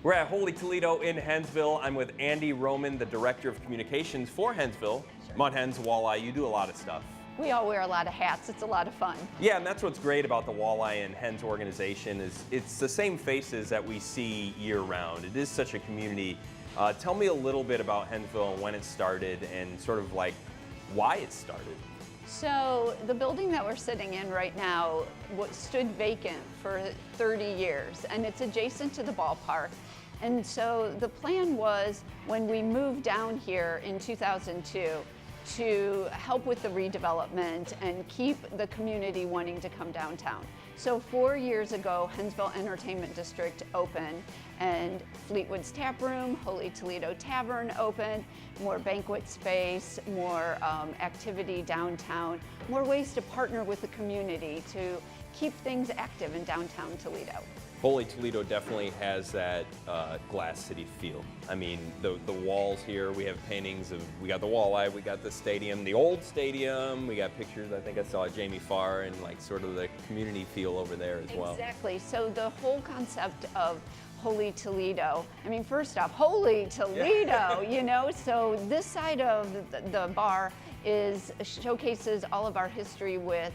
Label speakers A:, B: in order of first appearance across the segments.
A: We're at Holy Toledo in Hensville. I'm with Andy Roman, the Director of Communications for Hensville. Mud Hens, Walleye, you do a lot of stuff.
B: We all wear a lot of hats. It's a lot of fun.
A: Yeah, and that's what's great about the Walleye and Hens organization is it's the same faces that we see year round. It is such a community. Tell me a little bit about Hensville and when it started and sort of like why it started.
B: So the building that we're sitting in right now stood vacant for 30 years, and it's adjacent to the ballpark. And so the plan was, when we moved down here in 2002, to help with the redevelopment and keep the community wanting to come downtown. So 4 years ago, Hensville Entertainment District opened, and Fleetwood's Tap Room, Holy Toledo Tavern opened, more banquet space, more activity downtown, more ways to partner with the community to keep things active in downtown Toledo.
A: Holy Toledo definitely has that Glass City feel. I mean, the walls here, we have paintings of, we got the Walleye, we got the stadium, the old stadium, we got pictures, I think I saw Jamie Farr and like sort of the community feel over there as well.
B: Exactly, so the whole concept of Holy Toledo, I mean, first off, Holy Toledo, you know, so this side of the bar showcases all of our history with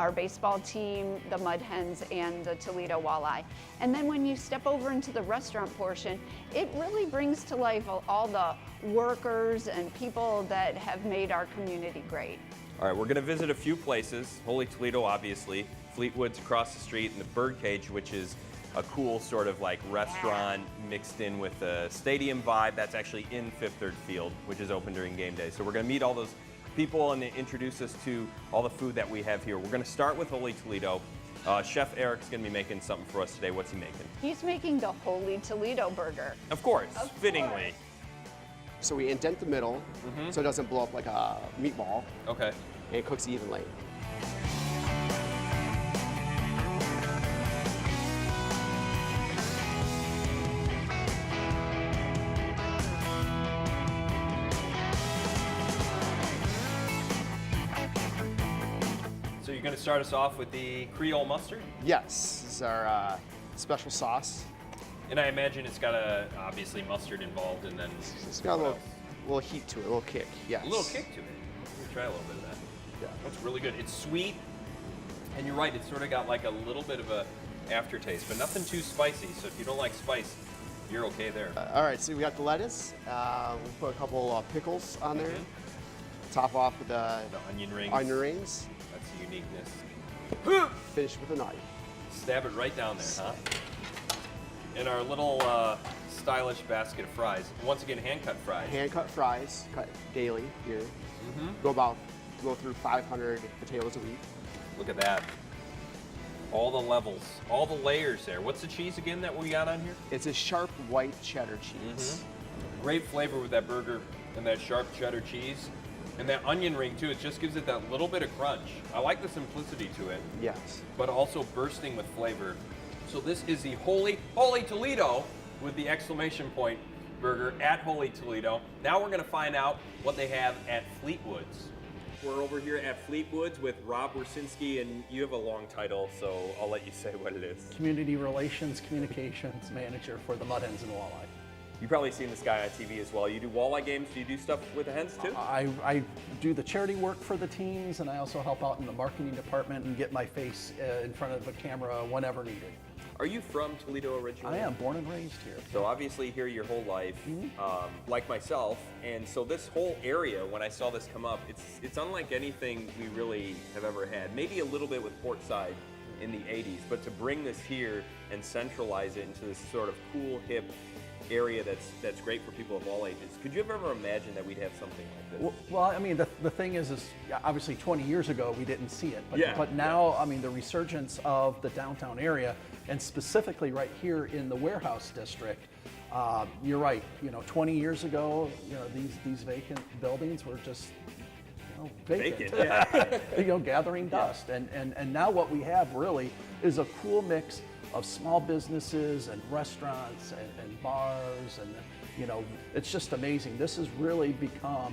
B: our baseball team, the Mud Hens, and the Toledo Walleye. And then when you step over into the restaurant portion, it really brings to life all the workers and people that have made our community great.
A: All right, we're gonna visit a few places. Holy Toledo, obviously. Fleetwood's across the street, and the Birdcage, which is a cool sort of like restaurant mixed in with a stadium vibe. That's actually in Fifth Third Field, which is open during game day. So we're gonna meet all those people and introduce us to all the food that we have here. We're gonna start with Holy Toledo. Chef Eric's gonna be making something for us today. What's he making?
B: He's making the Holy Toledo burger.
A: Of course, fittingly.
C: So we indent the middle so it doesn't blow up like a meatball.
A: Okay.
C: And it cooks evenly.
A: So you're gonna start us off with the Creole mustard?
C: Yes, this is our special sauce.
A: And I imagine it's got obviously mustard involved, and then
C: It's got a little heat to it, a little kick, yes.
A: a little kick to it. Let me try a little bit of that.
C: Yeah.
A: That's really good. It's sweet, and you're right, it's sort of got like a little bit of a aftertaste, but nothing too spicy. So if you don't like spice, you're okay there.
C: All right, so we got the lettuce. We'll put a couple pickles on there. Top off with the
A: onion rings.
C: onion rings.
A: That's the uniqueness.
C: Finish with a knife.
A: Stab it right down there, huh? And our little stylish basket of fries. Once again, hand-cut fries.
C: Hand-cut fries, cut daily here. Go through 500 potatoes a week.
A: Look at that. All the levels, all the layers there. What's the cheese again that we got on here?
C: It's a sharp white cheddar cheese.
A: Great flavor with that burger and that sharp cheddar cheese. And that onion ring too, it just gives it that little bit of crunch. I like the simplicity to it.
C: Yes.
A: But also bursting with flavor. So this is the Holy Toledo with the exclamation point burger at Holy Toledo. Now we're gonna find out what they have at Fleetwood's. We're over here at Fleetwood's with Rob Wersinski, and you have a long title, so I'll let you say what it is.
D: Community Relations Communications Manager for the Mud Hens and Walleye.
A: You've probably seen this guy on TV as well. You do walleye games. Do you do stuff with the hens too?
D: I do the charity work for the teams, and I also help out in the marketing department and get my face in front of the camera whenever needed.
A: Are you from Toledo originally?
D: I am born and raised here.
A: So obviously here your whole life, like myself, and so this whole area, when I saw this come up, it's unlike anything we really have ever had. Maybe a little bit with Portside in the 80s, but to bring this here and centralize it into this sort of cool, hip area that's great for people of all ages. Could you have ever imagined that we'd have something like this?
D: Well, I mean, the thing is obviously 20 years ago we didn't see it, but now, I mean, the resurgence of the downtown area, and specifically right here in the warehouse district, you're right. 20 years ago, these vacant buildings were just vacant. Gathering dust, and now what we have really is a cool mix of small businesses and restaurants and bars, and it's just amazing. This has really become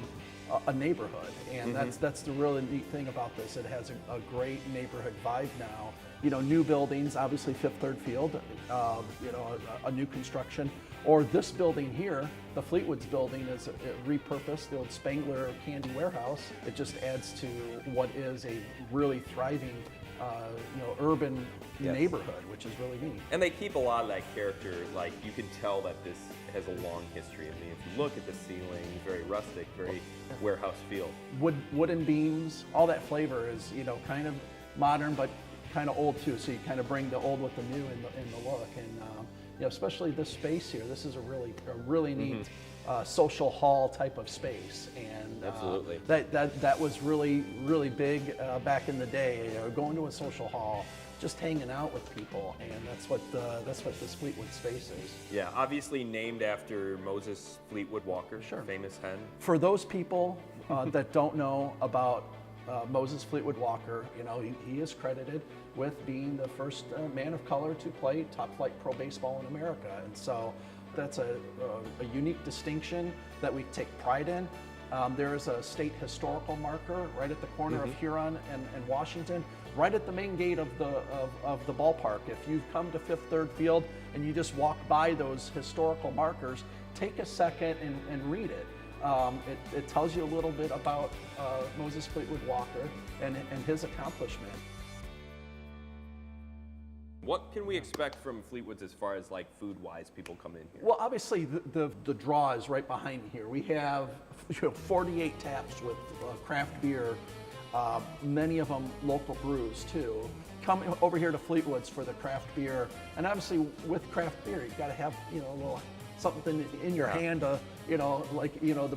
D: a neighborhood, and that's the really neat thing about this. It has a great neighborhood vibe now, new buildings, obviously Fifth Third Field, a new construction. Or this building here, the Fleetwood's building, is repurposed, the old Spangler Candy Warehouse. It just adds to what is a really thriving, urban neighborhood, which is really neat.
A: And they keep a lot of that character. Like, you can tell that this has a long history. I mean, if you look at the ceiling, very rustic, very warehouse feel.
D: Wooden beams, all that flavor is, kind of modern, but kind of old too. So you kind of bring the old with the new in the look. And especially this space here, this is a really neat social hall type of space. And
A: absolutely,
D: that was really big back in the day. Going to a social hall, just hanging out with people, and that's what this Fleetwood space is.
A: Yeah, obviously named after Moses Fleetwood Walker, famous hen.
D: For those people that don't know about Moses Fleetwood Walker, he is credited with being the first man of color to play top flight pro baseball in America, and so that's a unique distinction that we take pride in. There is a state historical marker right at the corner of Huron and Washington, right at the main gate of the ballpark. If you've come to Fifth Third Field and you just walk by those historical markers, take a second and read it. It tells you a little bit about Moses Fleetwood Walker and his accomplishment.
A: What can we expect from Fleetwood's as far as like food-wise, people come in here?
D: Well, obviously the draw is right behind here. We have 48 taps with craft beer, many of them local brews too. Come over here to Fleetwood's for the craft beer, and obviously with craft beer, you got to have a little something in your hand, the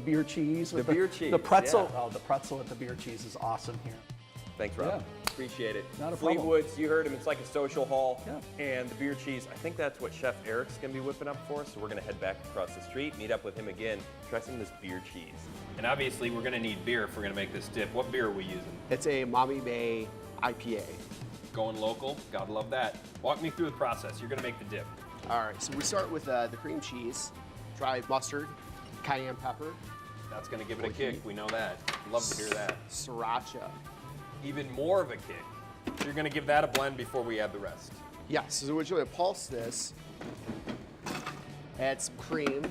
D: beer cheese.
A: The beer cheese,
D: the pretzel.
A: yeah.
D: Oh, the pretzel with the beer cheese is awesome here.
A: Thanks, Rob.
D: Yeah.
A: Appreciate it.
D: Not a problem.
A: Fleetwood's, you heard him, it's like a social hall.
D: Yeah.
A: And the beer cheese, I think that's what Chef Eric's gonna be whipping up for us. So we're gonna head back across the street, meet up with him again, try some of this beer cheese. And obviously we're gonna need beer if we're gonna make this dip. What beer are we using?
C: It's a Mommy Bay IPA.
A: Going local, gotta love that. Walk me through the process. You're gonna make the dip.
C: All right, so we start with the cream cheese, dry mustard, cayenne pepper,
A: That's gonna give it a kick, we know that. Love to hear that.
C: sriracha.
A: Even more of a kick. So you're gonna give that a blend before we add the rest.
C: Yes, so we're going to pulse this, add some cream,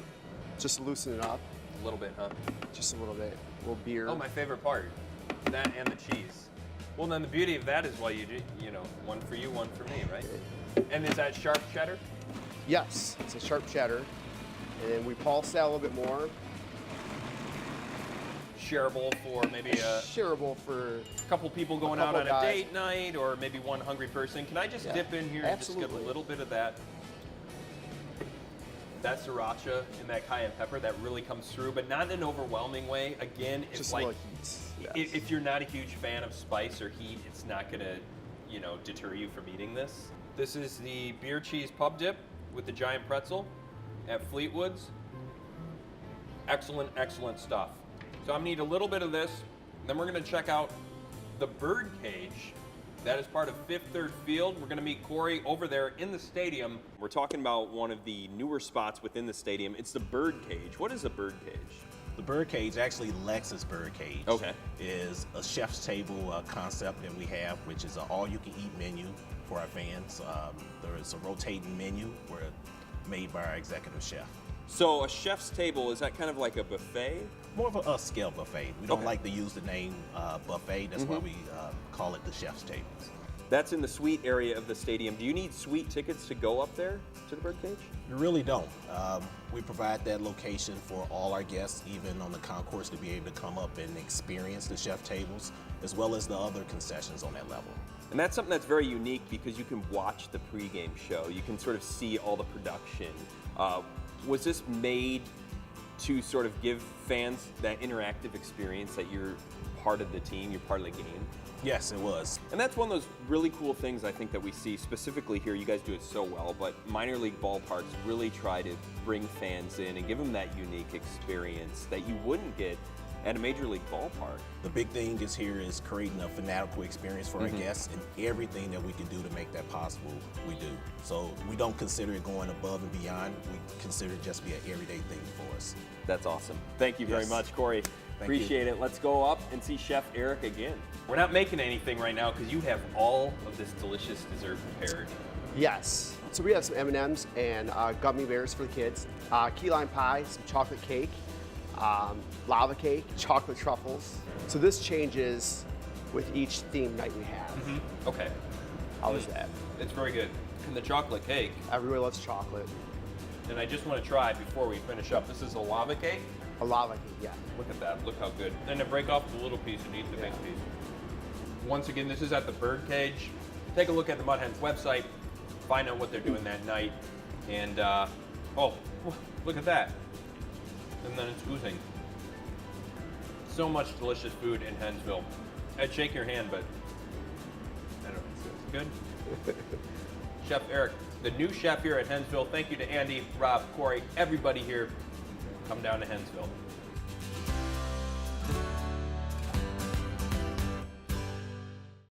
C: just to loosen it up,
A: A little bit, huh?
C: just a little bit, a little beer.
A: Oh, my favorite part. That and the cheese. Well, then the beauty of that is why you do, one for you, one for me, right? And is that sharp cheddar?
C: Yes, it's a sharp cheddar. And then we pulse that a little bit more.
A: Shareable for maybe a
C: Shareable for
A: couple people going out
C: couple
A: on a
C: guys.
A: date night, or maybe one hungry person. Can I just dip in here and just get a
C: Absolutely.
A: little bit of that sriracha and that cayenne pepper that really comes through, but not in an overwhelming way. Again, it's
C: just
A: like
C: a little heat. Yes.
A: if you're not a huge fan of spice or heat, it's not gonna, deter you from eating this. This is the beer cheese pub dip with the giant pretzel at Fleetwood's. Excellent, excellent stuff. So I'm gonna need a little bit of this, then we're gonna check out the Birdcage. That is part of Fifth Third Field. We're gonna meet Corey over there in the stadium. We're talking about one of the newer spots within the stadium. It's the Birdcage. What is a Birdcage?
E: The Birdcage, actually Lexus Birdcage, is a chef's table concept that we have, which is an all-you-can-eat menu for our fans. There is a rotating menu made by our executive chef.
A: So a chef's table, is that kind of like a buffet?
E: More of a upscale buffet. We don't like to use the name buffet. That's why we call it the chef's tables.
A: That's in the suite area of the stadium. Do you need suite tickets to go up there to the Birdcage?
E: You really don't. We provide that location for all our guests, even on the concourse, to be able to come up and experience the chef tables, as well as the other concessions on that level.
A: And that's something that's very unique because you can watch the pregame show. You can sort of see all the production. Was this made to sort of give fans that interactive experience that you're part of the team, you're part of the game?
E: Yes, it was.
A: And that's one of those really cool things I think that we see specifically here. You guys do it so well, but minor league ballparks really try to bring fans in and give them that unique experience that you wouldn't get at a major league ballpark.
E: The big thing is creating a fanatical experience for our guests, and everything that we can do to make that possible, we do. So we don't consider it going above and beyond. We consider it just be an everyday thing for us.
A: That's awesome. Thank you very
E: Yes.
A: much, Corey. Appreciate it. Let's go up and see Chef Eric again. We're not making anything right now because you have all of this delicious dessert prepared.
C: Yes. So we have some M&Ms and gummy bears for the kids, key lime pie, some chocolate cake, lava cake, chocolate truffles. So this changes with each theme night we have.
A: Okay.
C: How is that?
A: It's very good. And the chocolate cake,
C: Everybody loves chocolate.
A: and I just want to try before we finish up. This is a lava cake.
C: A lava cake, yeah.
A: Look at that. Look how good. And to break off the little piece and eat the big piece. Once again, this is at the Birdcage. Take a look at the Mud Hens website. Find out what they're doing that night. And, oh, look at that. And then it's oozing. So much delicious food in Hensville. I'd shake your hand, but I don't know. It's good. Chef Eric, the new chef here at Hensville. Thank you to Andy, Rob, Corey, everybody here. Come down to Hensville.